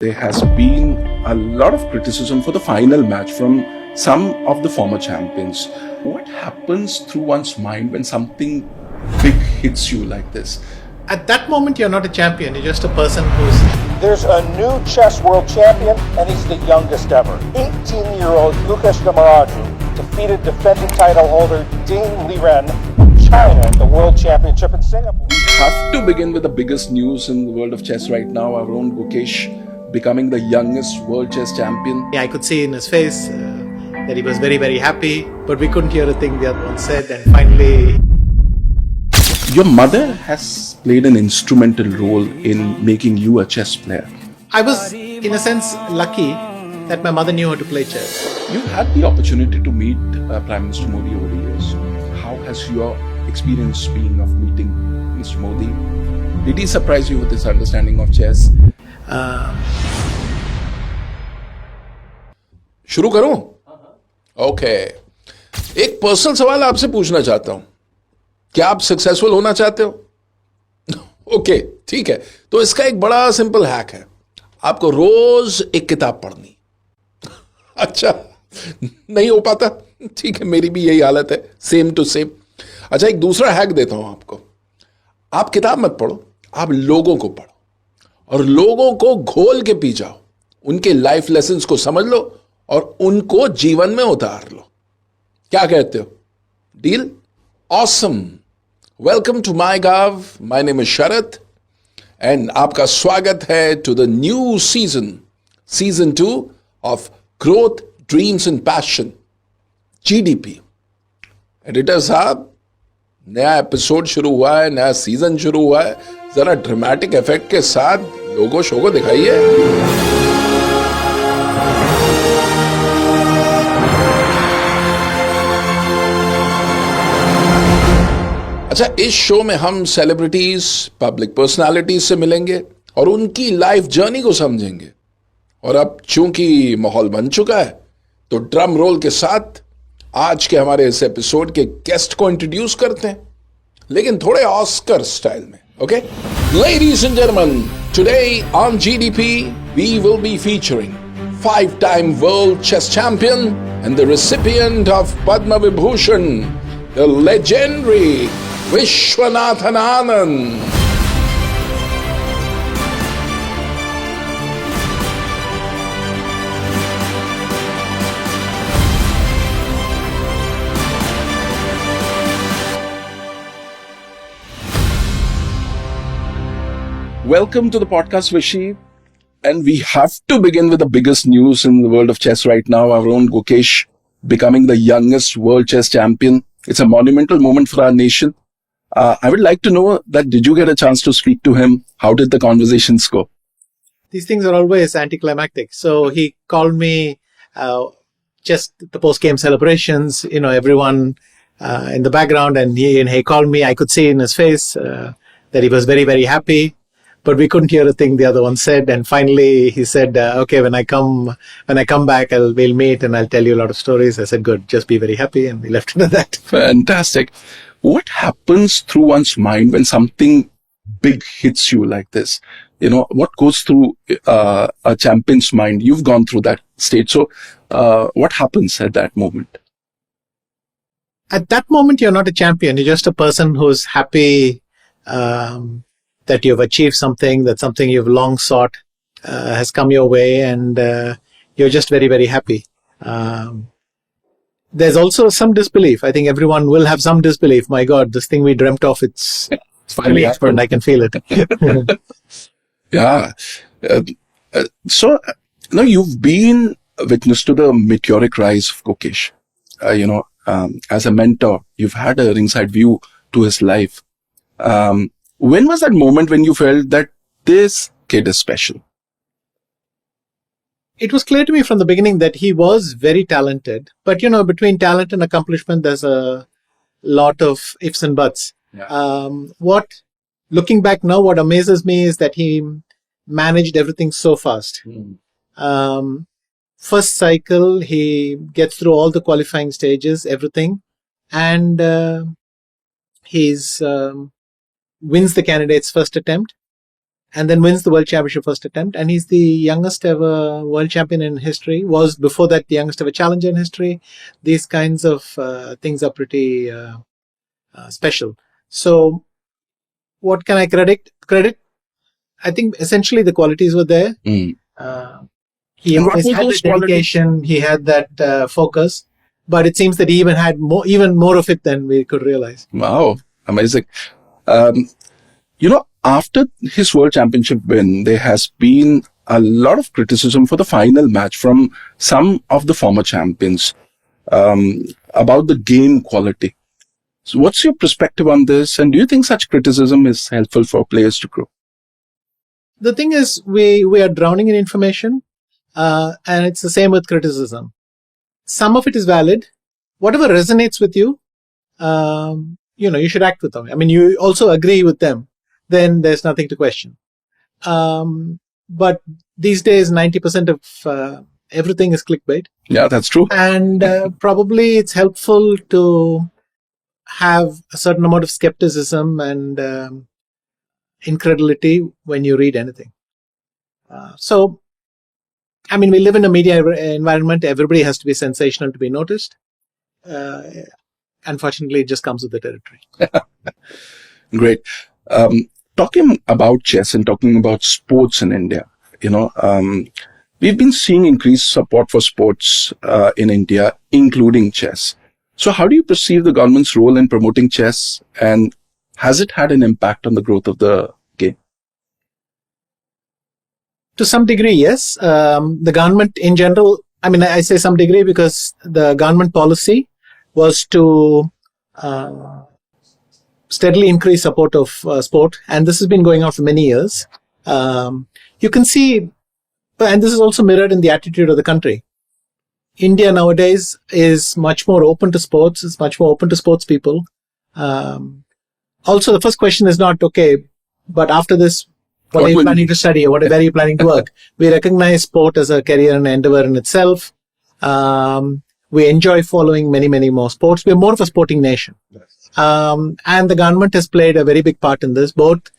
There has been a lot of criticism for the final match from some of the former champions. What happens through one's mind when something big hits you like this? At that moment, you're not a champion. You're just a person who's... There's a new chess world champion, and he's the youngest ever. 18-year-old Gukesh D defeated defending title holder Ding Liren of China at the World Championship in Singapore. We have to begin with the biggest news in the world of chess right now. Our own Gukesh becoming the youngest world chess champion. I could see in his face that he was very, very happy, but we couldn't hear a thing the other one said, and finally... Your mother has played an instrumental role in making you a chess player. I was, in a sense, lucky that my mother knew how to play chess. You had the opportunity to meet Prime Minister Modi over the years. How has your experience been of meeting Mr. Modi? Did he surprise you with his understanding of chess? शुरू करूं? Okay एक personal सवाल आपसे पूछना चाहता हूं, क्या आप सक्सेसफुल होना चाहते हो? ओके ठीक है, तो इसका एक बड़ा सिंपल हैक है, आपको रोज एक किताब पढ़नी। अच्छा नहीं हो पाता? ठीक है, मेरी भी यही हालत है, सेम टू सेम। अच्छा एक दूसरा हैक देता हूं आपको, आप किताब मत पढ़ो, आप लोगों को पढ़ो और लोगों को घोल के पी जाओ, उनके लाइफ लेसन्स को समझ लो और उनको जीवन में उतार लो। क्या कहते हो? Deal? Awesome. Welcome to MyGov। My name is Sharad and आपका स्वागत है to the new season 2 of growth dreams and passion, GDP। Editor साहब, नया एपिसोड शुरू हुआ है, नया सीजन शुरू हुआ है, जरा ड्रामेटिक इफेक्ट के साथ लोगो शो को दिखाइए। अच्छा, इस शो में हम सेलिब्रिटीज, पब्लिक पर्सनालिटीज से मिलेंगे और उनकी लाइफ जर्नी को समझेंगे। और अब चूंकि माहौल बन चुका है तो ड्रम रोल के साथ आज के हमारे इस एपिसोड के गेस्ट को इंट्रोड्यूस करते हैं, लेकिन थोड़े ऑस्कर स्टाइल में। Okay, ladies and gentleman, today on GDP we will be featuring 5-time world chess champion and the recipient of Padma Vibhushan, the legendary Vishwanathan Anand. Welcome to the podcast, Vishi. And we have to begin with the biggest news in the world of chess right now. Our own Gukesh becoming the youngest world chess champion. It's a monumental moment for our nation. I would like to know that, did you get a chance to speak to him? How did the conversations go? These things are always anticlimactic. So he called me just the post-game celebrations, everyone in the background, and he called me. I could see in his face that he was very, very happy. But we couldn't hear a thing the other one said, and finally he said, "Okay, when I come back, we'll meet and I'll tell you a lot of stories." I said, "Good, just be very happy," and we left it at that. Fantastic. What happens through one's mind when something big hits you like this? What goes through a champion's mind? You've gone through that stage, so what happens at that moment? At that moment, you're not a champion. You're just a person who's happy. That you've achieved something, that something you've long sought has come your way, and you're just very, very happy. There's also some disbelief. I think everyone will have some disbelief. My God, this thing we dreamt of, it's finally happened. I can feel it. Yeah. So, you've been witness to the meteoric rise of Gukesh. As a mentor, you've had a ringside view to his life. When was that moment when you felt that this kid is special? It was clear to me from the beginning that he was very talented. But, between talent and accomplishment, there's a lot of ifs and buts. Yeah. Looking back now, what amazes me is that he managed everything so fast. First cycle, he gets through all the qualifying stages, everything. And he's... wins the candidate's first attempt, and then wins the world championship first attempt. And he's the youngest ever world champion in history. Was before that the youngest ever challenger in history. These kinds of things are pretty special. So what can I credit? I think essentially the qualities were there. He And what always were had those the dedication. He had that focus. But it seems that he even had even more of it than we could realize. Wow, amazing. After his world championship win, there has been a lot of criticism for the final match from some of the former champions about the game quality. So what's your perspective on this? And do you think such criticism is helpful for players to grow? The thing is, we are drowning in information, and it's the same with criticism. Some of it is valid. Whatever resonates with you, you should act with them. I mean, you also agree with them. Then there's nothing to question. But these days, 90% of everything is clickbait. Yeah, that's true. And probably it's helpful to have a certain amount of skepticism and incredulity when you read anything. So, I mean, we live in a media environment. Everybody has to be sensational to be noticed. Unfortunately, it just comes with the territory. Great. Talking about chess and talking about sports in India, we've been seeing increased support for sports in India, including chess. So how do you perceive the government's role in promoting chess, and has it had an impact on the growth of the game? To some degree, yes. The government in general, I mean, I say some degree because the government policy was to steadily increase support of sport. And this has been going on for many years. You can see, and this is also mirrored in the attitude of the country. India nowadays is much more open to sports. It's much more open to sports people. Also, the first question is not, okay, but after this, what are you planning to study or where are you planning to work? We recognize sport as a career and endeavor in itself. We enjoy following many, many more sports. We're more of a sporting nation. And the government has played a very big part in this, both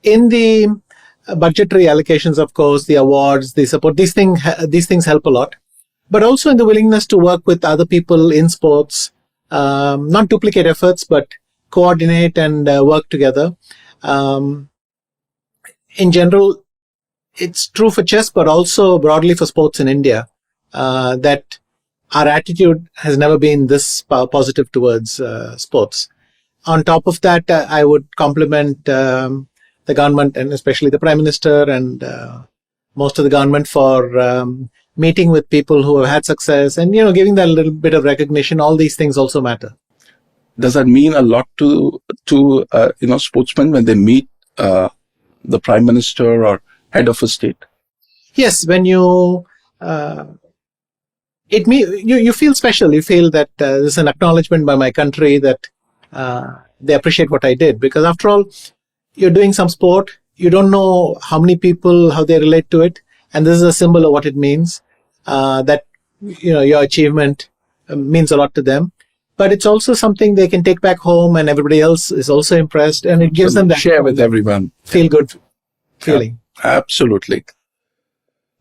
in the budgetary allocations, of course, the awards, the support. These things help a lot. But also in the willingness to work with other people in sports, not duplicate efforts, but coordinate and work together. In general, it's true for chess, but also broadly for sports in India, that our attitude has never been this positive towards sports. On top of that, I would compliment the government and especially the Prime Minister and most of the government for meeting with people who have had success and, giving that a little bit of recognition. All these things also matter. Does that mean a lot to sportsmen when they meet the Prime Minister or head of a state? Yes, when you you feel special. You feel that this is an acknowledgement by my country that they appreciate what I did. Because after all, you're doing some sport. You don't know how many people, how they relate to it. And this is a symbol of what it means, that, your achievement means a lot to them. But it's also something they can take back home and everybody else is also impressed. And it gives them that share with everyone. Feel good feeling. Yeah, absolutely.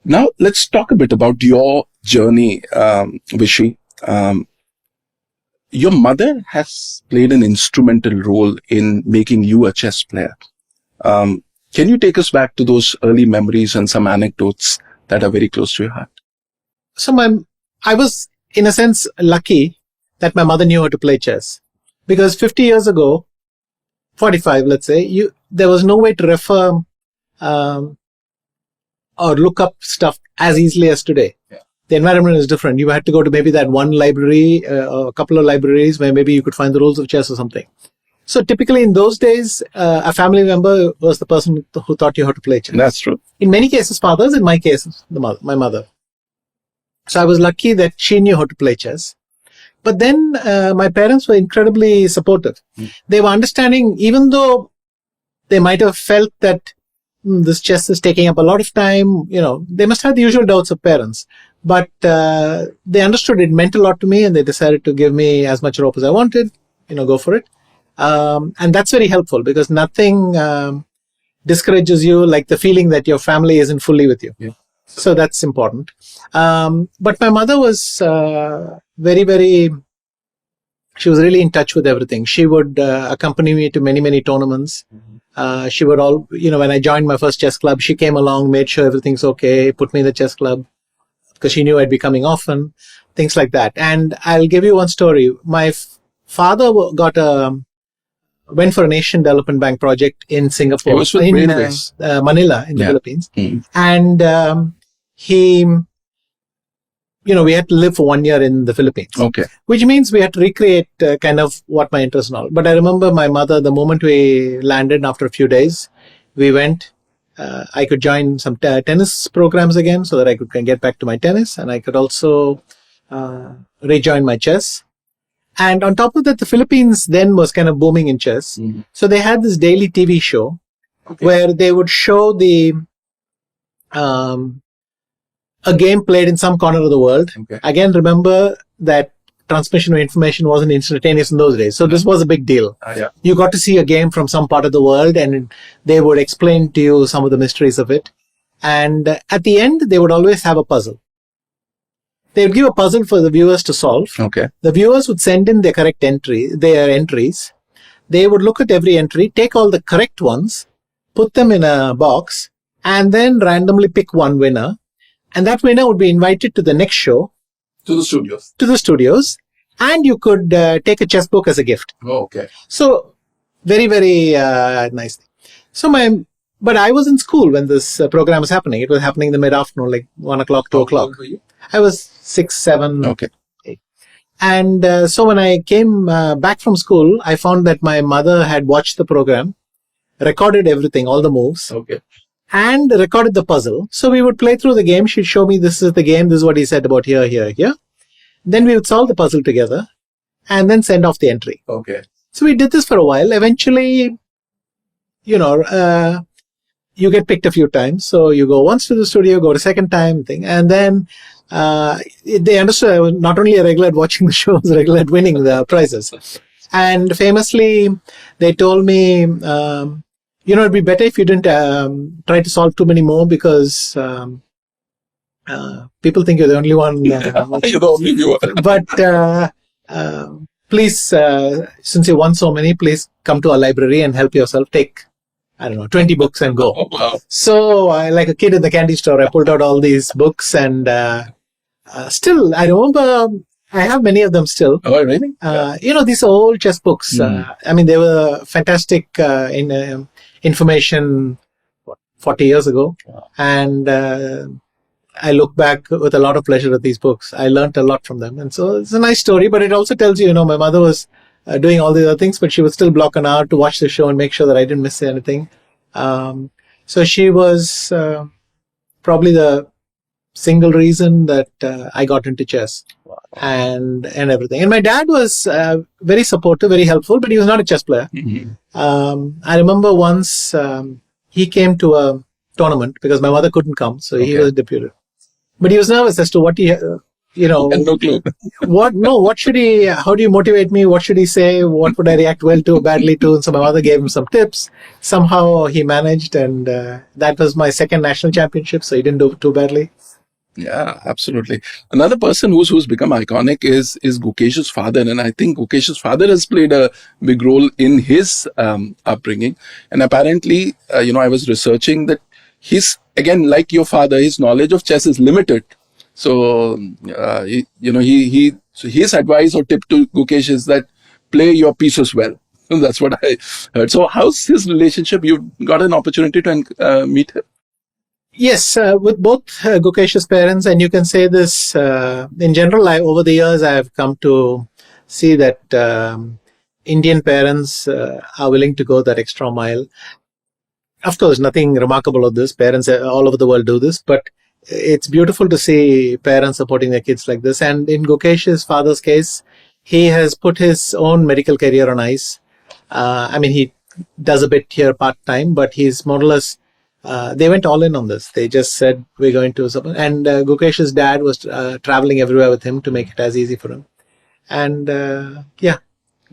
Now, let's talk a bit about your journey, Vishy. Your mother has played an instrumental role in making you a chess player. Can you take us back to those early memories and some anecdotes that are very close to your heart? So I was, in a sense, lucky that my mother knew how to play chess. Because 50 years ago, 45, let's say, there was no way to refer or look up stuff as easily as today. Yeah. The environment is different. You had to go to maybe that one library or a couple of libraries where maybe you could find the rules of chess or something. So typically in those days, a family member was the person who taught you how to play chess. That's true. In many cases, fathers. In my case, my mother. So I was lucky that she knew how to play chess. But then my parents were incredibly supportive. They were understanding, even though they might have felt that this chess is taking up a lot of time, they must have the usual doubts of parents. But they understood it meant a lot to me and they decided to give me as much rope as I wanted, go for it. And that's very helpful because nothing discourages you, like the feeling that your family isn't fully with you. Yeah. So that's important. But my mother was very, very, she was really in touch with everything. She would accompany me to many, many tournaments. She would when I joined my first chess club, she came along, made sure everything's okay, put me in the chess club because she knew I'd be coming often, things like that. And I'll give you one story. My father went for an Asian Development Bank project in Singapore, It was with in railways. Manila, in the Yeah. Philippines. Mm. And he, we had to live for 1 year in the Philippines, Okay. which means we had to recreate kind of what my interest and all. But I remember my mother, the moment we landed after a few days, we went, I could join some tennis programs again so that I could get back to my tennis, and I could also rejoin my chess. And on top of that, the Philippines then was kind of booming in chess. Mhm. So they had this daily TV show where they would show a game played in some corner of the world. Okay. Again, remember that transmission of information wasn't instantaneous in those days. So this was a big deal. Yeah. You got to see a game from some part of the world, and they would explain to you some of the mysteries of it. And at the end, they would always have a puzzle. They would give a puzzle for the viewers to solve. Okay. The viewers would send in their entries. They would look at every entry, take all the correct ones, put them in a box, and then randomly pick one winner. And that winner would be invited to the next show, To the studios. to the studios, and you could take a chess book as a gift. Oh, okay. So, very, very nice. So but I was in school when this program was happening. It was happening in the mid-afternoon, like 1 o'clock, 2 o'clock. Were you? I was 6, 7. Okay. And so when I came back from school, I found that my mother had watched the program, recorded everything, all the moves, Okay. and recorded the puzzle. So we would play through the game. She'd show me, this is the game, this is what he said about here, here, here. Then we would solve the puzzle together and then send off the entry. Okay. So we did this for a while. Eventually, you get picked a few times. So you go once to the studio, go a second time thing. And then they understood I was not only a regular at watching the shows, a regular at winning the prizes. And famously, they told me, it'd be better if you didn't try to solve too many more because people think you're the only one. You're the only viewer. But please, since you won so many, please come to our library and help yourself. Take, 20 books and go. Oh, wow. So, like a kid in the candy store, I pulled out all these books, and still, I remember I have many of them still. Oh, really? These old chess books. They were fantastic information 40 years ago. Wow. And I look back with a lot of pleasure at these books. I learned a lot from them. And so it's a nice story, but it also tells you, my mother was doing all the other things, but she would still block an hour to watch the show and make sure that I didn't miss anything. So she was probably the single reason that I got into chess. Wow. and everything. And my dad was very supportive, very helpful, but he was not a chess player. Mm-hmm. I remember once he came to a tournament because my mother couldn't come, so he Okay. was deputed. But he was nervous as to what he, And no clue. what should he, how do you motivate me? What should he say? What would I react well to, badly to? And so my mother gave him some tips. Somehow he managed, and that was my second national championship, so he didn't do too badly. Yeah, absolutely. Another person who's become iconic is Gukesh's father, and I think Gukesh's father has played a big role in his upbringing. And apparently, I was researching that again, like your father, his knowledge of chess is limited. So, his advice or tip to Gukesh is that play your pieces well. That's what I heard. So, how's his relationship? You've got an opportunity to meet him. Yes, with both Gukesh's parents, and you can say this in general. Over the years, I have come to see that Indian parents are willing to go that extra mile. Of course, nothing remarkable of this. Parents all over the world do this, but it's beautiful to see parents supporting their kids like this. And in Gukesh's father's case, he has put his own medical career on ice. He does a bit here part-time, but he's more or less, they went all in on this. They just said, we're going to, and Gukesh's dad was traveling everywhere with him to make it as easy for him. And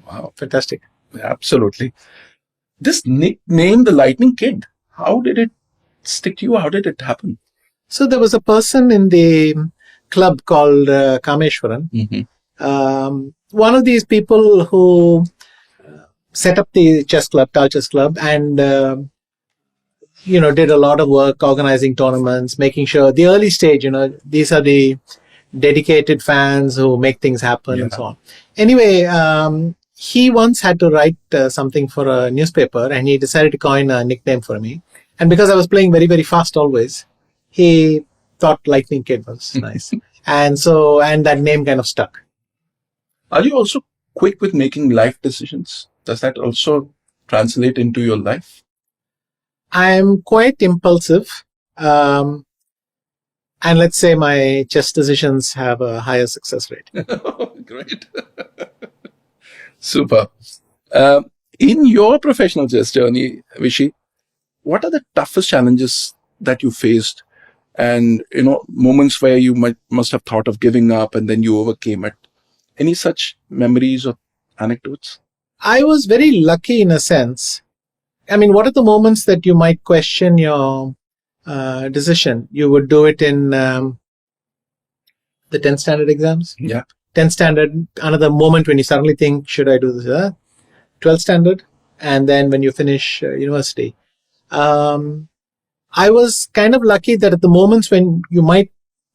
Wow. fantastic. Absolutely. This nickname, the Lightning Kid, How did it stick to you? How did it happen? So there was a person in the club called Kameshwaran. One of these people who set up the chess club, Tao Chess Club, and did a lot of work organizing tournaments, making sure the early stage, these are the dedicated fans who make things happen and so on. Anyway, he once had to write something for a newspaper, and he decided to coin a nickname for me. And because I was playing very, very fast always, he thought Lightning Kid was nice. And that name kind of stuck. Are you also quick with making life decisions? Does that also translate into your life? I'm quite impulsive. And let's say my chess decisions have a higher success rate. Great. Super. In your professional chess journey, Vishy, what are the toughest challenges that you faced? And, moments where you must have thought of giving up and then you overcame it. Any such memories or anecdotes? I was very lucky in a sense. I mean, what are the moments that you might question your decision? You would do it in the 10th standard exams. Yeah. 10th standard, another moment when you suddenly think, should I do this? 12th standard. And then when you finish university. I was kind of lucky that at the moments when you might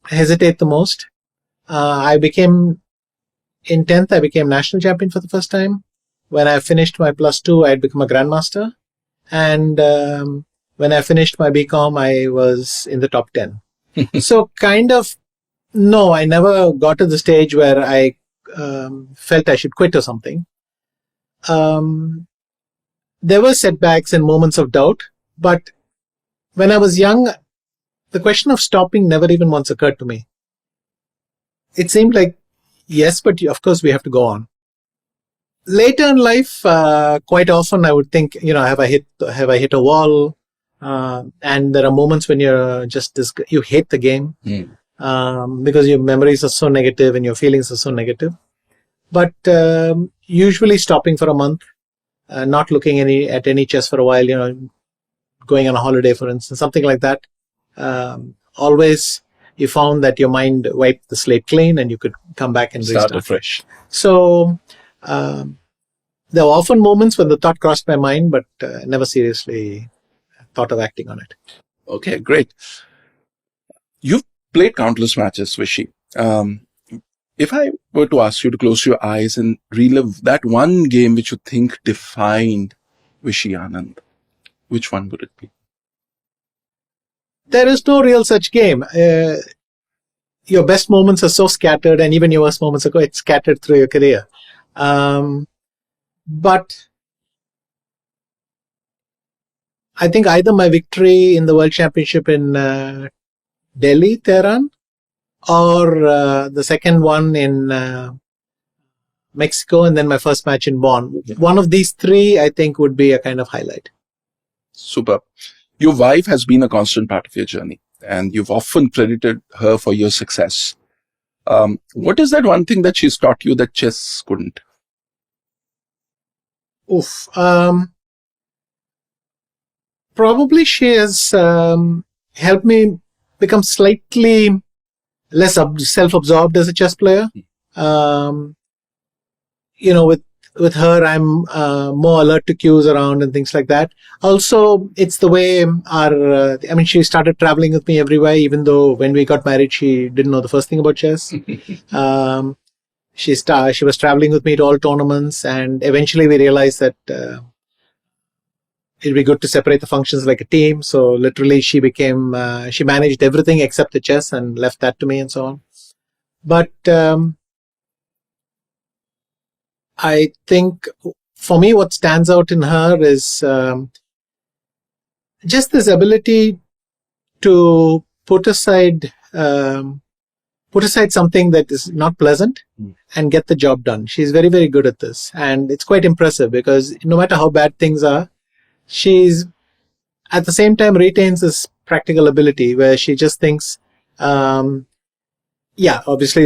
hesitate the most, in 10th, I became national champion for the first time. When I finished my +2, I had become a grandmaster. And when I finished my BCom, I was in the top 10. So no, I never got to the stage where I felt I should quit or something. There were setbacks and moments of doubt, but when I was young, the question of stopping never even once occurred to me. It seemed like, yes, but of course we have to go on. Later in life, quite often I would think, have I hit a wall? And there are moments when you're you hate the game because your memories are so negative and your feelings are so negative. But usually stopping for a month, not looking at any chess for a while, going on a holiday, for instance, something like that. Always you found that your mind wiped the slate clean and you could come back and Start restart afresh. So there were often moments when the thought crossed my mind, but never seriously thought of acting on it. Okay, great. You've played countless matches, Vishy. If I were to ask you to close your eyes and relive that one game which you think defined Vishy Anand, which one would it be? There is no real such game. Your best moments are so scattered, and even your worst moments are quite scattered through your career. But I think either my victory in the World Championship in Delhi, Tehran, or the second one in Mexico, and then my first match in Bonn. Yeah. One of these three, I think, would be a kind of highlight. Super. Your wife has been a constant part of your journey, and you've often credited her for your success. What is that one thing that she's taught you that chess couldn't? Probably she has helped me become slightly less self-absorbed as a chess player. With her, I'm more alert to cues around and things like that. Also, it's the way she started traveling with me everywhere, even though when we got married, she didn't know the first thing about chess. She was traveling with me to all tournaments, and eventually we realized that it'd be good to separate the functions like a team. So literally she managed everything except the chess and left that to me and so on. But I think for me, what stands out in her is just this ability to put aside something that is not pleasant and get the job done. She's very, very good at this. And it's quite impressive because no matter how bad things are, she's at the same time retains this practical ability where she just thinks, obviously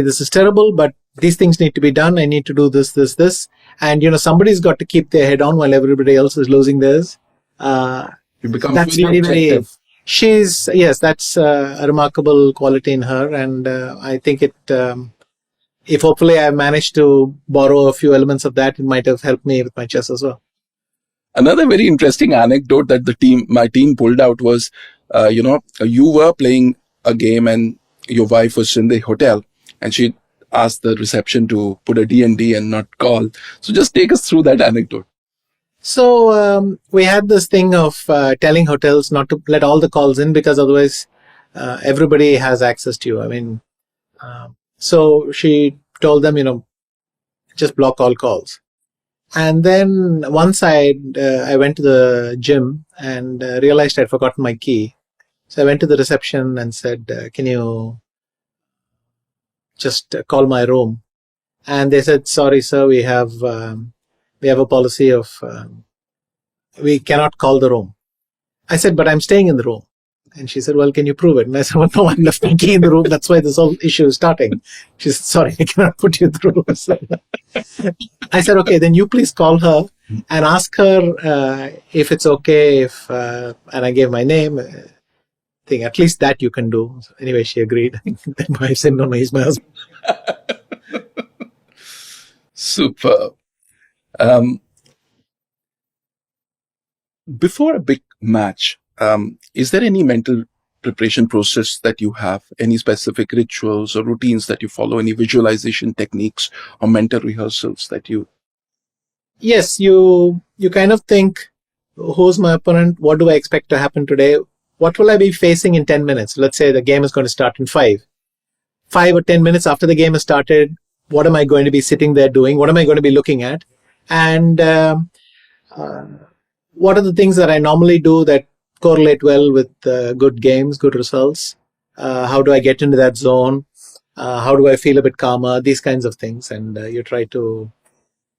this is terrible, but these things need to be done. I need to do this, this. And, somebody's got to keep their head on while everybody else is losing theirs. You become That's very very. objective. Yes, that's a remarkable quality in her, and I think it. If hopefully I managed to borrow a few elements of that, it might have helped me with my chess as well. Another very interesting anecdote that my team pulled out was, you were playing a game and your wife was in the hotel and she asked the reception to put a D&D and not call. So just take us through that anecdote. So we had this thing of telling hotels not to let all the calls in because otherwise everybody has access to you. I mean, so she told them, just block all calls. And then once I went to the gym and realized I'd forgotten my key. So I went to the reception and said, can you just call my room? And they said, sorry, sir, we have a policy of we cannot call the room. I said, but I'm staying in the room. And she said, well, can you prove it? And I said, well, no, I left my key in the room. That's why this whole issue is starting. She said, sorry, I cannot put you through. So I said, okay, then you please call her and ask her if it's okay if, and I gave my name. Thing, at least that you can do. So anyway, she agreed. Then my wife said, no, he's my husband. Super. Before a big match, is there any mental preparation process that you have? Any specific rituals or routines that you follow? Any visualization techniques or mental rehearsals that you... Yes, you kind of think, who's my opponent? What do I expect to happen today? What will I be facing in 10 minutes? Let's say the game is going to start in 5. 5 or 10 minutes after the game has started, what am I going to be sitting there doing? What am I going to be looking at? And what are the things that I normally do that correlate well with good games, good results? How do I get into that zone? How do I feel a bit calmer? These kinds of things. And you try to...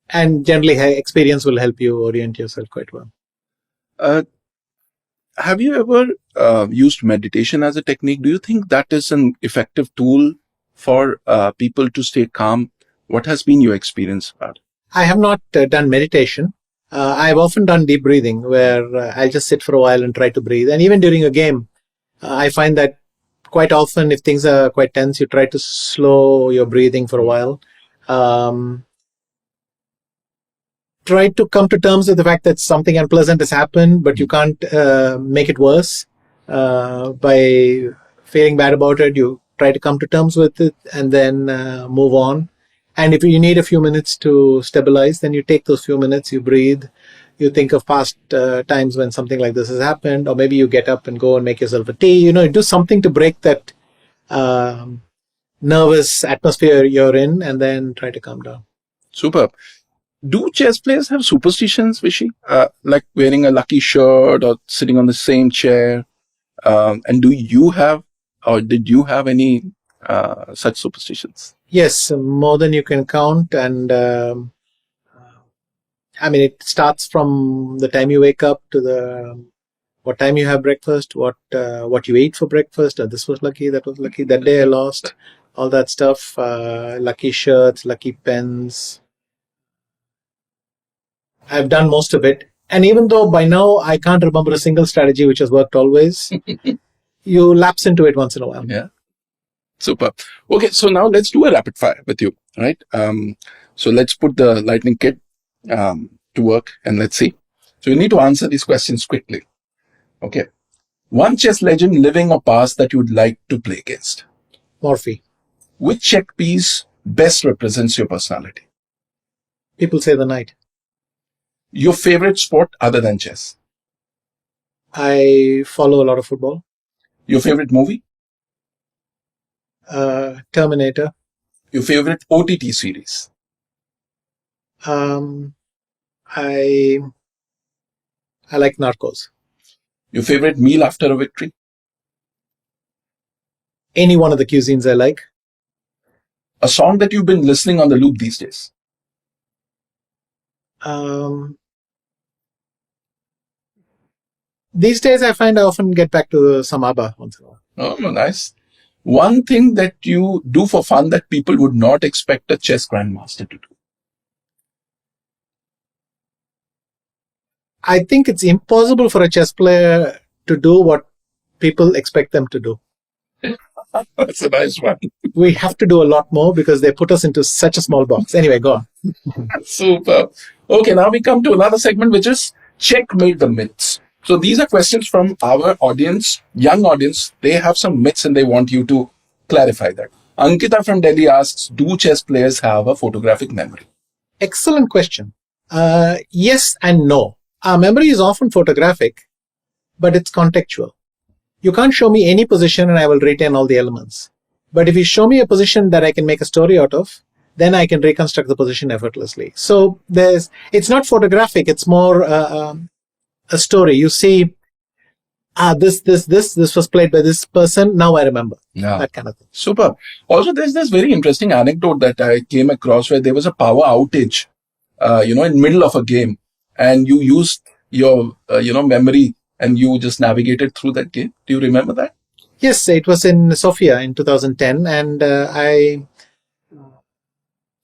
And generally, experience will help you orient yourself quite well. Have you ever used meditation as a technique? Do you think that is an effective tool for people to stay calm? What has been your experience about it? I have not done meditation. I've often done deep breathing where I'll just sit for a while and try to breathe. And even during a game, I find that quite often if things are quite tense, you try to slow your breathing for a while. Try to come to terms with the fact that something unpleasant has happened, but you can't make it worse by feeling bad about it. You try to come to terms with it and then move on. And if you need a few minutes to stabilize, then you take those few minutes, you breathe, you think of past times when something like this has happened, or maybe you get up and go and make yourself a tea. You do something to break that nervous atmosphere you're in and then try to calm down. Superb. Do chess players have superstitions, Vishy? Like wearing a lucky shirt or sitting on the same chair? And do you have, or did you have any such superstitions? Yes, more than you can count. And it starts from the time you wake up to what time you have breakfast, what you ate for breakfast. This was lucky, that was lucky, that day I lost, all that stuff. Lucky shirts, lucky pens. I've done most of it. And even though by now I can't remember a single strategy which has worked always, you lapse into it once in a while. Yeah. Super. Okay, so now let's do a rapid fire with you, right? So let's put the lightning kit to work and let's see. So you need to answer these questions quickly. Okay. One chess legend, living or past, that you would like to play against? Morphy. Which check piece best represents your personality? People say the knight. Your favorite sport other than chess? I follow a lot of football. Your favorite movie? Terminator. Your favorite OTT series? I like Narcos. Your favorite meal after a victory? Any one of the cuisines I like. A song that you've been listening on the loop these days? These days I find I often get back to some ABBA once in a while. Oh, nice. One thing that you do for fun that people would not expect a chess grandmaster to do? I think it's impossible for a chess player to do what people expect them to do. That's a nice one. We have to do a lot more because they put us into such a small box. Anyway, go on. Super. Okay, now we come to another segment, which is Checkmate the Myths. So these are questions from our audience, young audience. They have some myths and they want you to clarify that. Ankita from Delhi asks, do chess players have a photographic memory? Excellent question. Yes and no. Our memory is often photographic, but it's contextual. You can't show me any position and I will retain all the elements. But if you show me a position that I can make a story out of, then I can reconstruct the position effortlessly. So it's not photographic. It's more a story. You see, this was played by this person. Now I remember. Yeah. That kind of thing. Super. Also, there's this very interesting anecdote that I came across where there was a power outage, in middle of a game, and you used your, memory and you just navigated through that game. Do you remember that? Yes, it was in Sofia in 2010, and I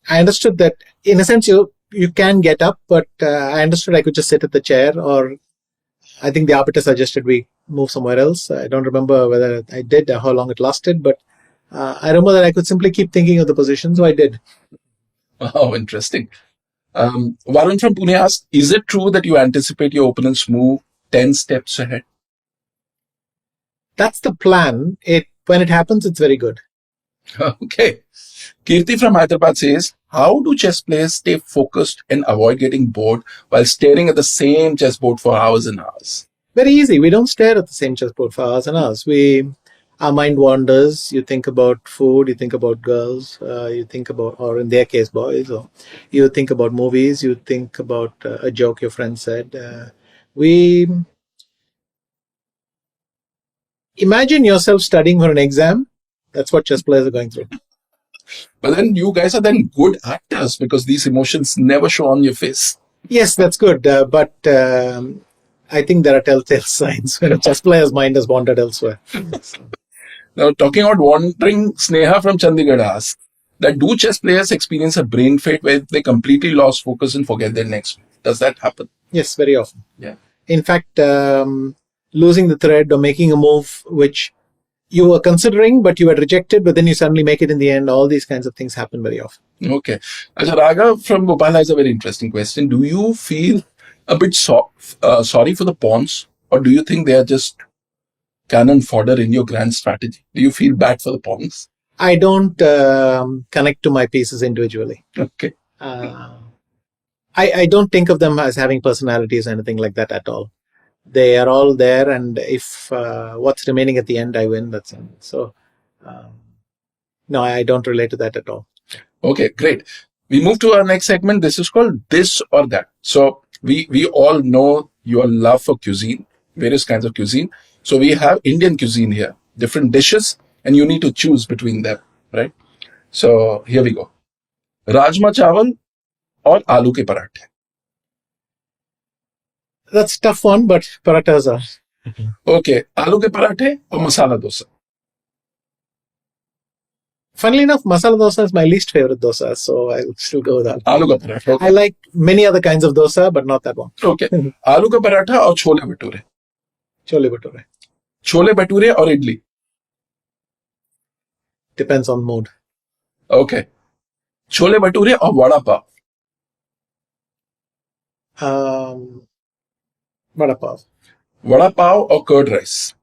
understood that in a sense you can get up, but I understood I could just sit at the chair, or I think the arbiter suggested we move somewhere else. I don't remember whether I did or how long it lasted, but I remember that I could simply keep thinking of the position, so I did. Oh, interesting. Varun from Pune asked, is it true that you anticipate your opponent's move 10 steps ahead? That's the plan. When it happens, it's very good. Okay. Kirti from Hyderabad says, how do chess players stay focused and avoid getting bored while staring at the same chessboard for hours and hours? Very easy. We don't stare at the same chessboard for hours and hours. Our mind wanders. You think about food, you think about girls, you think about, or in their case, boys, or you think about movies, you think about a joke your friend said. Imagine yourself studying for an exam. That's what chess players are going through. But then you guys are then good actors because these emotions never show on your face. Yes, that's good. But I think there are telltale signs when a chess player's mind has wandered elsewhere. Now, talking about wandering, Sneha from Chandigarh asks that do chess players experience a brain fade where they completely lost focus and forget their next move? Does that happen? Yes, very often. Yeah. In fact, losing the thread or making a move which you were considering, but you had rejected, but then you suddenly make it in the end. All these kinds of things happen very often. Okay. Ajay, Raga from Bhopal has a very interesting question. Do you feel a bit sorry for the pawns, or do you think they are just cannon fodder in your grand strategy? Do you feel bad for the pawns? I don't connect to my pieces individually. Okay. I don't think of them as having personalities or anything like that at all. They are all there, and if what's remaining at the end, I win. That's it. So, no, I don't relate to that at all. Okay, great. We move to our next segment. This is called This or That. So we all know your love for cuisine, various kinds of cuisine. So we have Indian cuisine here, different dishes, and you need to choose between them, right? So here we go. Rajma chawal or aloo ke parathe? That's a tough one, but parathas are. Okay, aloo ke parathe or masala dosa? Funnily enough, masala dosa is my least favorite dosa, so I would still go with that. Aloo ka paratha. Okay. I like many other kinds of dosa, but not that one. Okay. Aloo ka paratha or chole bhature? Chole bhature. Chole bhature or idli? Depends on mood. Okay. Chole bhature or vada pav? Vada pav. Vada pav or curd rice?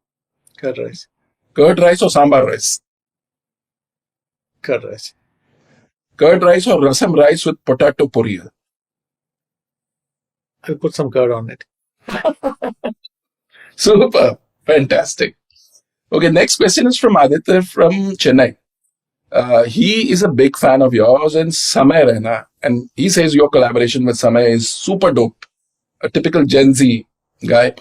Curd rice. Curd rice or sambar rice? Curd rice. Curd rice or rasam rice with potato poriyal? I'll put some curd on it. Super. Fantastic. Okay, next question is from Aditya from Chennai. He is a big fan of yours and Samay Rehna, and he says your collaboration with Samay is super dope. A typical Gen Z guy.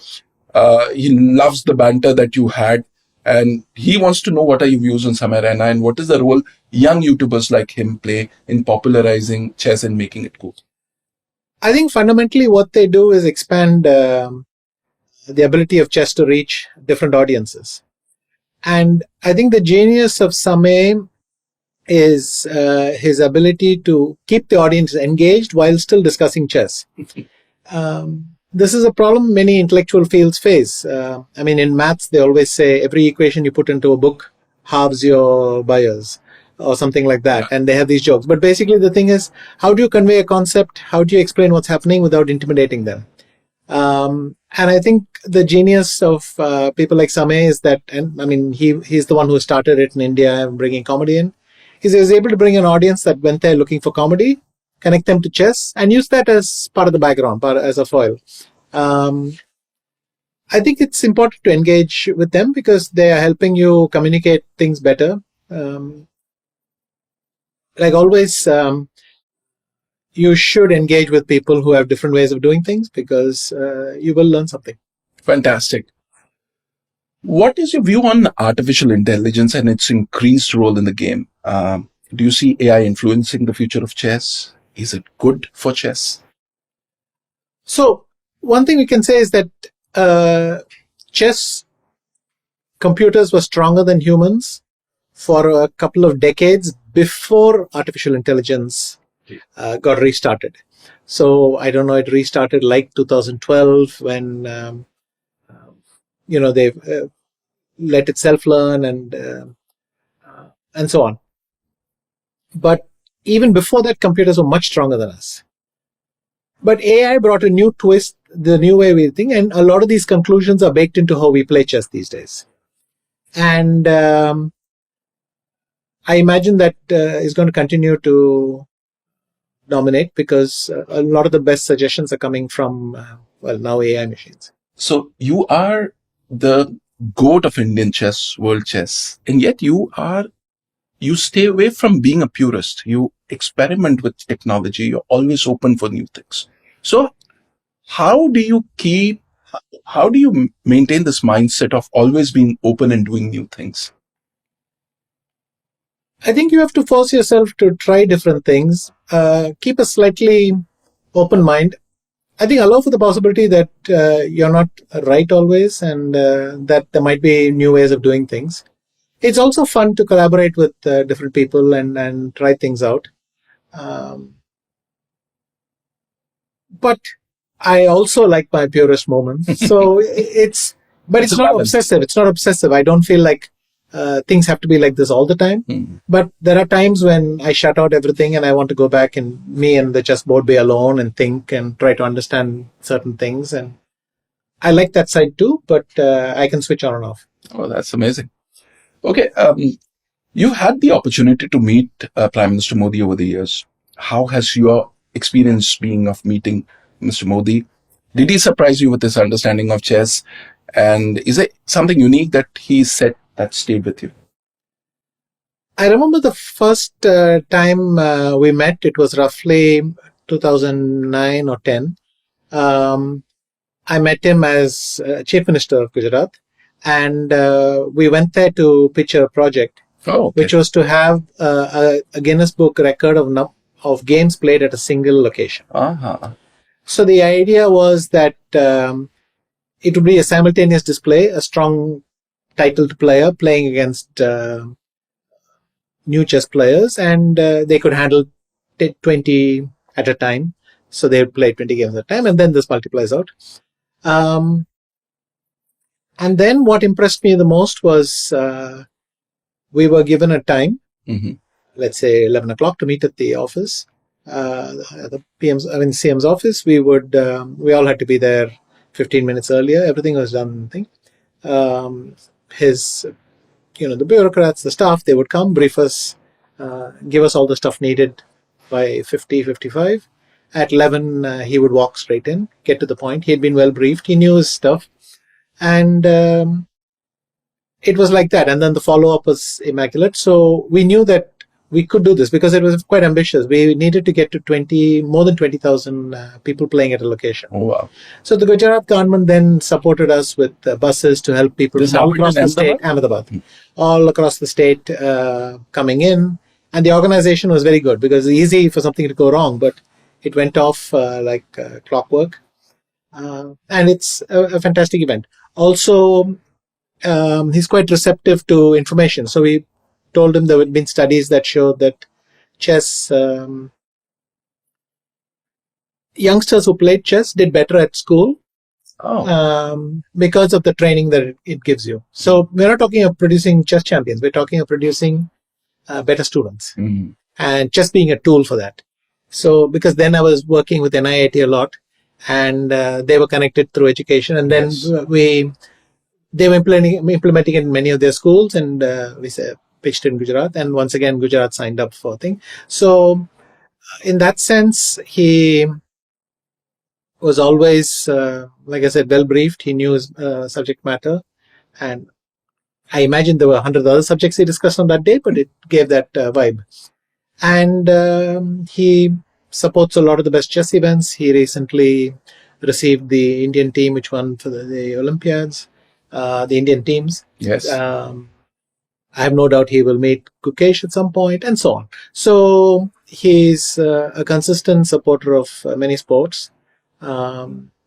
He loves the banter that you had, and he wants to know what are your views on Samay Rehna and what is the role young YouTubers like him play in popularizing chess and making it cool. I think fundamentally what they do is expand the ability of chess to reach different audiences. And I think the genius of Samay is his ability to keep the audience engaged while still discussing chess. this is a problem many intellectual fields face. In maths, they always say every equation you put into a book halves your buyers or something like that. And they have these jokes. But basically, the thing is, how do you convey a concept? How do you explain what's happening without intimidating them? And I think the genius of people like Samay is that, he's the one who started it in India, bringing comedy in. He was able to bring an audience that went there looking for comedy, connect them to chess, and use that as part of the background, as a foil. I think it's important to engage with them because they are helping you communicate things better. Like always, you should engage with people who have different ways of doing things because you will learn something. Fantastic. What is your view on artificial intelligence and its increased role in the game? Do you see AI influencing the future of chess? Is it good for chess? So one thing we can say is that chess computers were stronger than humans for a couple of decades before artificial intelligence got restarted. So I don't know, it restarted like 2012 when they let it self-learn and so on. But even before that, computers were much stronger than us. But AI brought a new twist, the new way we think, and a lot of these conclusions are baked into how we play chess these days. And I imagine that is going to continue to dominate because a lot of the best suggestions are coming from, now AI machines. So you are the goat of Indian chess, world chess, and yet you stay away from being a purist. You experiment with technology. You're always open for new things. So how do you maintain this mindset of always being open and doing new things? I think you have to force yourself to try different things. Keep a slightly open mind. I think allow for the possibility that you're not right always and that there might be new ways of doing things. It's also fun to collaborate with different people and try things out. But I also like my purist moments. So it's not obsessive. It's not obsessive. I don't feel like things have to be like this all the time. Mm-hmm. But there are times when I shut out everything and I want to go back and me and the chessboard be alone and think and try to understand certain things. And I like that side too, but I can switch on and off. Oh, that's amazing. Okay. You had the opportunity to meet Prime Minister Modi over the years. How has your experience been of meeting Mr. Modi? Did he surprise you with his understanding of chess? And is it something unique that he said that stayed with you? I remember the first time we met, it was roughly 2009 or 10. I met him as Chief Minister of Gujarat. And we went there to pitch a project, which was to have a Guinness Book record of games played at a single location. Uh-huh. So the idea was that it would be a simultaneous display, a strong titled player playing against new chess players, and they could handle 20 at a time. So they would play 20 games at a time, and then this multiplies out. And then what impressed me the most was we were given a time, let's say 11 o'clock, to meet at the office, the CM's office. We all had to be there 15 minutes earlier. Everything was done. The bureaucrats, the staff, they would come, brief us, give us all the stuff needed by 55. At 11, he would walk straight in, get to the point. He had been well briefed. He knew his stuff. And it was like that. And then the follow-up was immaculate. So we knew that we could do this because it was quite ambitious. We needed to get to more than 20,000 people playing at a location. Oh, wow. So the Gujarat government then supported us with buses to help people all across the state, Ahmedabad, all across the state coming in. And the organization was very good because it's easy for something to go wrong, but it went off like clockwork. And it's a fantastic event. Also, he's quite receptive to information. So we told him there had been studies that showed that chess, youngsters who played chess did better at school because of the training that it gives you. So we're not talking of producing chess champions. We're talking of producing better students, and chess being a tool for that. So because then I was working with NIIT a lot, and they were connected through education, and then they were implementing it in many of their schools, and we pitched in Gujarat, and once again Gujarat signed up for a thing. So in that sense, he was always, like I said, well briefed. He knew his subject matter, and I imagine there were 100 other subjects he discussed on that day, but it gave that vibe. And he supports a lot of the best chess events. He recently received the Indian team, which won for the Olympiads, the Indian teams. Yes. I have no doubt he will meet Gukesh at some point, and so on. So he's a consistent supporter of many sports.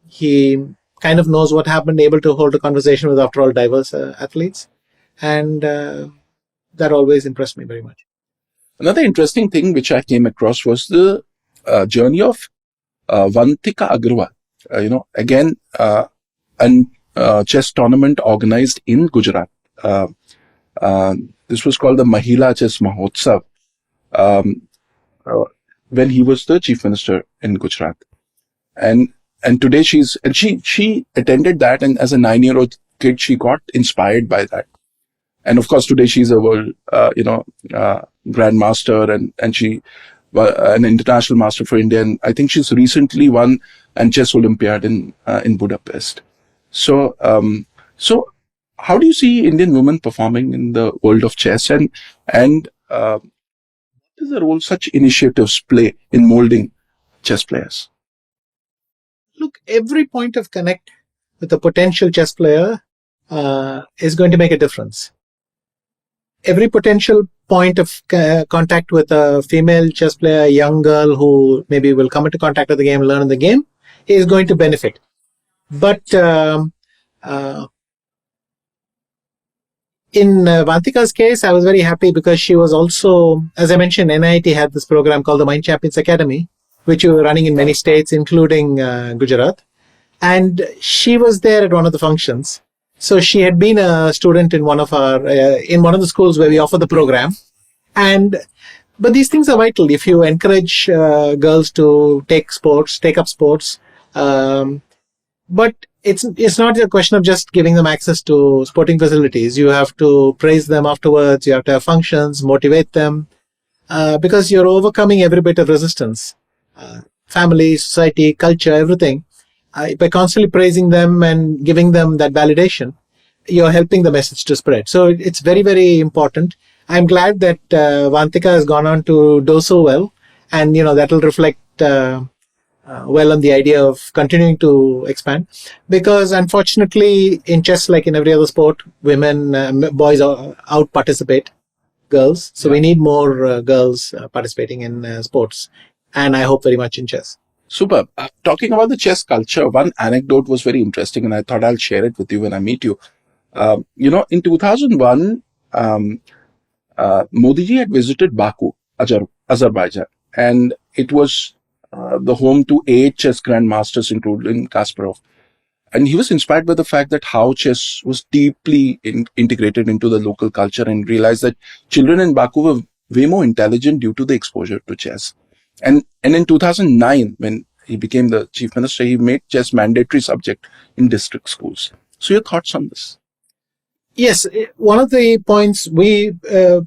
He kind of knows what happened, able to hold a conversation with, after all, diverse athletes. And that always impressed me very much. Another interesting thing which I came across was the journey of Vantika Agarwal. Again, a chess tournament organized in Gujarat. This was called the Mahila Chess Mahotsav when he was the chief minister in Gujarat. And today she attended that, and as a 9-year-old kid, she got inspired by that. And of course, today she's a world, grandmaster, and she an international master for India. And I think she's recently won an chess Olympiad in Budapest. So how do you see Indian women performing in the world of chess, and what is the role such initiatives play in molding chess players? Look, every point of connect with a potential chess player is going to make a difference. Every potential point of contact with a female chess player, a young girl who maybe will come into contact with the game, learn the game, is going to benefit. But in Vantika's case, I was very happy because she was also, as I mentioned, NIIT had this program called the Mind Champions Academy, which we were running in many states, including Gujarat. And she was there at one of the functions. So she had been a student in one of the schools where we offer the program. But these things are vital. If you encourage girls to take up sports, but it's not a question of just giving them access to sporting facilities. You have to praise them afterwards. You have to have functions, motivate them, because you're overcoming every bit of resistance. Family, society, culture, everything. By constantly praising them and giving them that validation, you're helping the message to spread. So it's very, very important. I'm glad that Vantika has gone on to do so well, and that will reflect well on the idea of continuing to expand. Because unfortunately, in chess, like in every other sport, boys out participate girls. So we need more girls participating in sports, and I hope very much in chess. Super. Talking about the chess culture, one anecdote was very interesting, and I thought I'll share it with you when I meet you. In 2001, Modi ji had visited Baku, Azerbaijan, and it was the home to 8 chess grandmasters, including Kasparov. And he was inspired by the fact that how chess was deeply integrated into the local culture, and realized that children in Baku were way more intelligent due to the exposure to chess. And in 2009, when he became the chief minister, he made chess mandatory subject in district schools. So your thoughts on this? Yes, one of the points we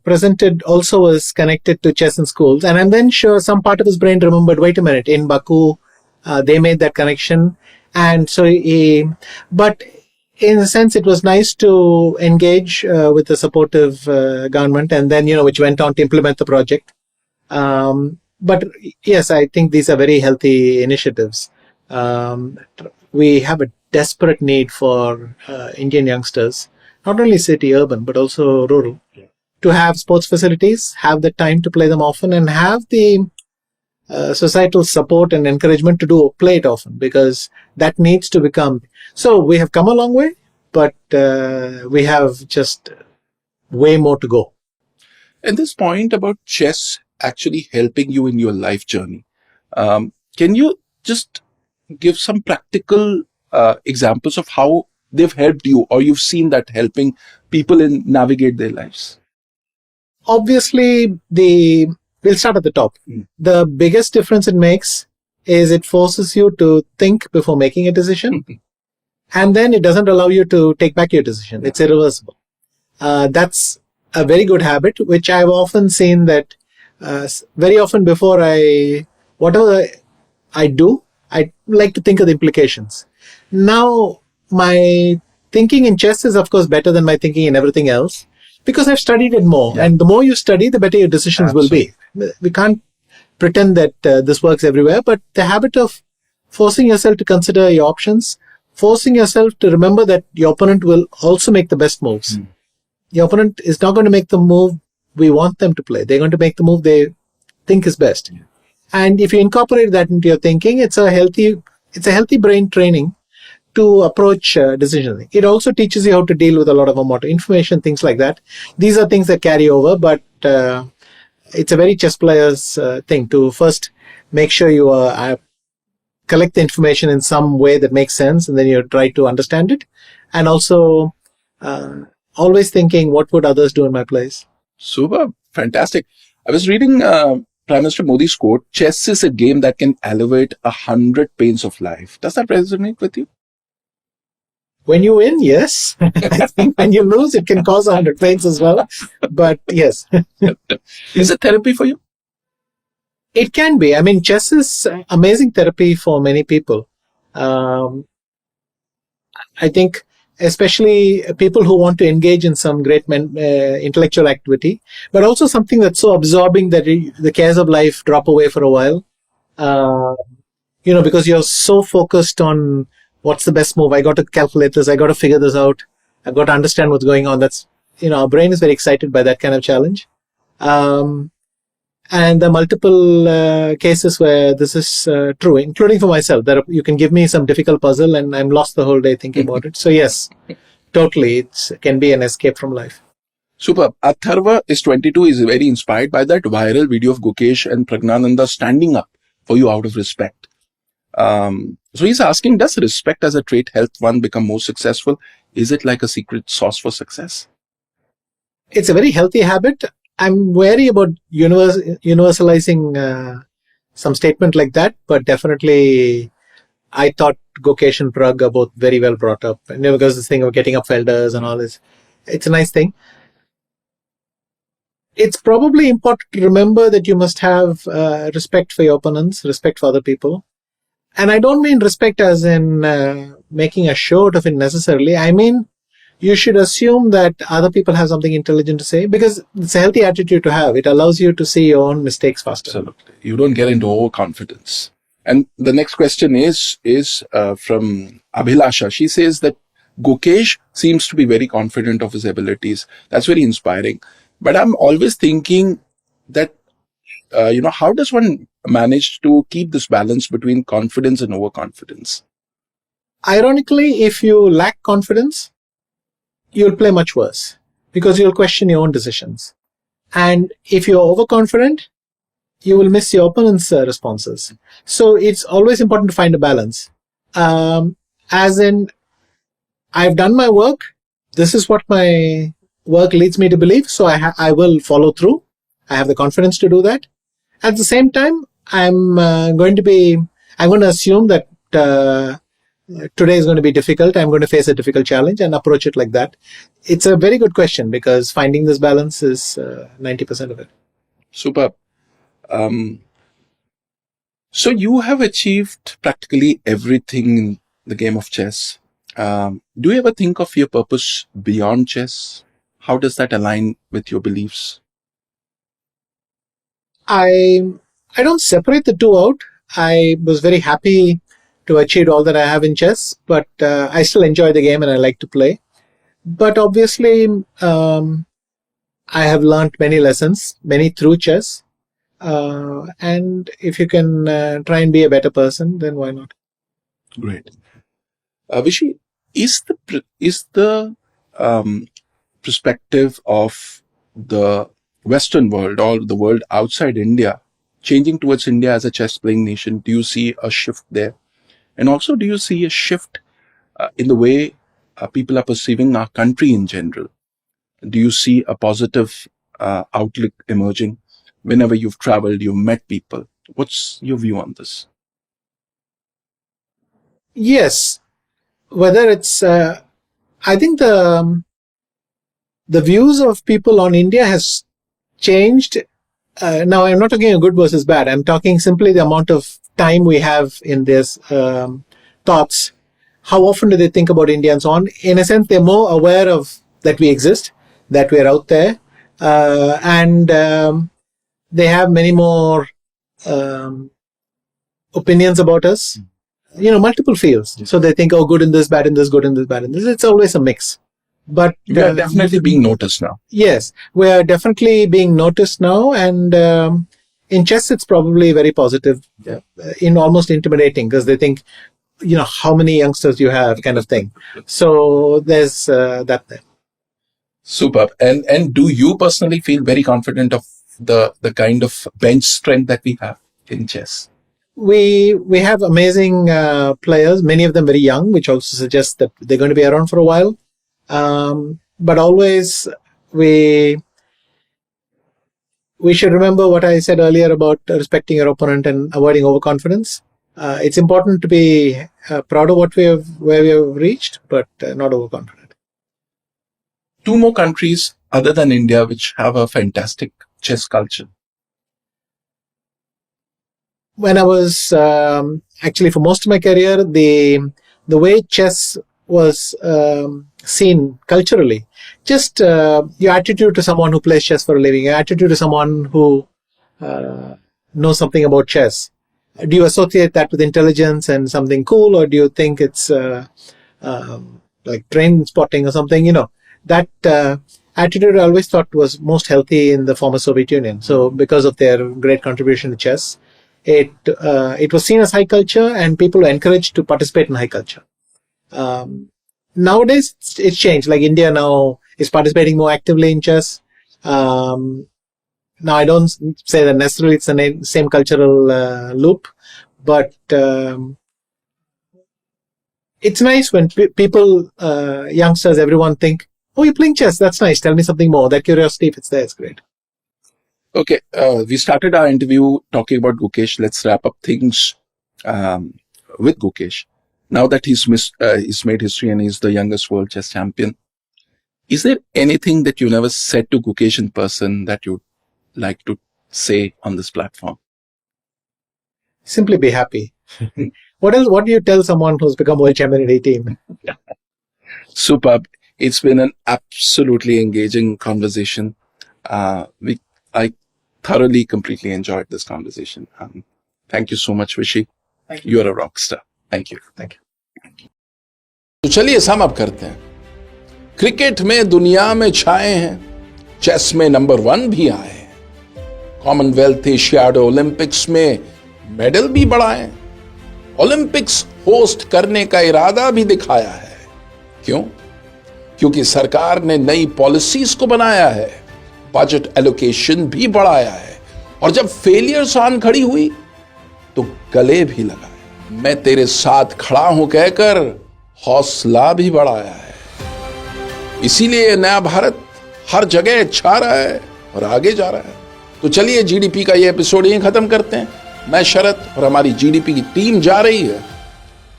presented also was connected to chess in schools. And I'm then sure some part of his brain remembered, wait a minute, in Baku, they made that connection. And so but in a sense, it was nice to engage with the supportive government, and then, which went on to implement the project. But yes, I think these are very healthy initiatives. We have a desperate need for Indian youngsters, not only city, urban, but also rural, to have sports facilities, have the time to play them often, and have the societal support and encouragement to play it often, because that needs to become. So we have come a long way, but we have just way more to go. And this point about chess actually helping you in your life journey, can you just give some practical examples of how they've helped you, or you've seen that helping people in navigate their lives? Obviously, we'll start at the top. The biggest difference it makes is it forces you to think before making a decision. And then it doesn't allow you to take back your decision. It's irreversible. That's a very good habit, which I've often seen that very often before whatever I do, I like to think of the implications. Now, my thinking in chess is, of course, better than my thinking in everything else because I've studied it more. Yeah. And the more you study, the better your decisions will be. We can't pretend that this works everywhere, but the habit of forcing yourself to consider your options, forcing yourself to remember that your opponent will also make the best moves. Your opponent is not going to make the move we want them to play. They're going to make the move they think is best. And if you incorporate that into your thinking, it's a healthy brain training to approach decision. It also teaches you how to deal with a lot of amount of information, things like that. These are things that carry over, but it's a very chess player's thing to first make sure you collect the information in some way that makes sense, and then you try to understand it. And also always thinking, what would others do in my place? Super. Fantastic. I was reading Prime Minister Modi's quote, chess is a game that can elevate 100 pains of life. Does that resonate with you? When you win, yes. I think when you lose, it can cause 100 pains as well. But yes. Is it therapy for you? It can be. I mean, chess is amazing therapy for many people. I think especially people who want to engage in some great intellectual activity, but also something that's so absorbing that the cares of life drop away for a while. Because you're so focused on what's the best move. I got to calculate this. I got to figure this out. I've got to understand what's going on. That's, our brain is very excited by that kind of challenge. And the multiple cases where this is true, including for myself, that you can give me some difficult puzzle and I'm lost the whole day thinking about it. So yes, totally, it can be an escape from life. Super. Atharva is 22, is very inspired by that viral video of Gukesh and Pragnananda standing up for you out of respect. So he's asking, does respect as a trait help one become more successful? Is it like a secret sauce for success? It's a very healthy habit. I'm wary about universalizing some statement like that, but definitely I thought Gukesh and Prag are both very well brought up. And because this thing of getting up felders and all this, it's a nice thing. It's probably important to remember that you must have respect for your opponents, respect for other people. And I don't mean respect as in making a show out of it necessarily. I mean, you should assume that other people have something intelligent to say because it's a healthy attitude to have. It allows you to see your own mistakes faster. Absolutely. You don't get into overconfidence. And the next question is from Abhilasha. She says that Gukesh seems to be very confident of his abilities. That's very inspiring. But I'm always thinking that, how does one manage to keep this balance between confidence and overconfidence? Ironically, if you lack confidence, you'll play much worse because you'll question your own decisions. And if you're overconfident, you will miss your opponent's responses. So it's always important to find a balance. As in, I've done my work. This is what my work leads me to believe. So I will follow through. I have the confidence to do that. At the same time, I'm going to assume that today is going to be difficult. I'm going to face a difficult challenge and approach it like that. It's a very good question because finding this balance is 90% of it. Super. So you have achieved practically everything in the game of chess. Do you ever think of your purpose beyond chess? How does that align with your beliefs? I don't separate the two out. I was very happy to achieve all that I have in chess, but I still enjoy the game and I like to play. But obviously, I have learned many lessons, many through chess. And if you can try and be a better person, then why not? Great. Vishy, is the perspective of the Western world or the world outside India changing towards India as a chess playing nation? Do you see a shift there? And also, do you see a shift in the way people are perceiving our country in general? Do you see a positive outlook emerging whenever you've traveled, you've met people? What's your view on this? Yes. Whether it's, I think the views of people on India has changed. Now, I'm not talking good versus bad. I'm talking simply the amount of time we have in this thoughts. How often do they think about India and so on? In a sense, they're more aware of that we exist, that we're out there, and they have many more opinions about us. Multiple fields. So they think, oh, good in this, bad in this, good in this, bad in this. It's always a mix. But we are definitely being noticed now. Yes, we are definitely being noticed now, and in chess, it's probably very positive, in almost intimidating, because they think, how many youngsters you have, kind of thing. So there's that there. Superb. And do you personally feel very confident of the kind of bench strength that we have in chess? We have amazing players, many of them very young, which also suggests that they're going to be around for a while. But always we should remember what I said earlier about respecting your opponent and avoiding overconfidence. It's important to be proud of where we have reached, but not overconfident. 2 more countries other than India which have a fantastic chess culture. When I was actually for most of my career, the way chess was seen culturally, just your attitude to someone who plays chess for a living, your attitude to someone who knows something about chess. Do you associate that with intelligence and something cool, or do you think it's like train spotting or something? That attitude I always thought was most healthy in the former Soviet Union. So because of their great contribution to chess, it was seen as high culture, and people were encouraged to participate in high culture. Nowadays, it's changed. Like India now is participating more actively in chess. Now, I don't say that necessarily it's the same cultural loop, but it's nice when people, youngsters, everyone think, oh, you're playing chess. That's nice. Tell me something more. That curiosity, if it's there, it's great. Okay, we started our interview talking about Gukesh. Let's wrap up things with Gukesh. Now that he's made history and he's the youngest world chess champion, is there anything that you never said to Gukesh in person that you'd like to say on this platform? Simply be happy. What else? What do you tell someone who's become world champion at 18? Superb. It's been an absolutely engaging conversation. I thoroughly, completely enjoyed this conversation. Thank you so much, Vishy. Thank you. You're a rock star. Thank you. Thank you. तो चलिए sum up करते हैं। Cricket में दुनिया में छाए हैं, chess में नंबर 1 भी आए हैं, कॉमनवेल्थ, एशियाड, ओलंपिक्स में मेडल भी बढ़ाए, ओलंपिक्स होस्ट करने का इरादा भी दिखाया है। क्यों? क्योंकि सरकार ने नई पॉलिसीज को बनाया है, बजट एलोकेशन भी बढ़ाया है, और जब फेलियर्स आन खड़ी हुई तो गले भी लगाए। मैं तेरे साथ खड़ा हूं कहकर हौसला भी बढ़ाया है। इसीलिए नया भारत हर जगह छा रहा है और आगे जा रहा है। तो चलिए जीडीपी का ये एपिसोड यहीं खत्म करते हैं। मैं शरत और हमारी जीडीपी की टीम जा रही है,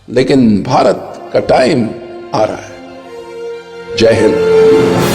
लेकिन भारत का टाइम आ रहा है। जय हिंद।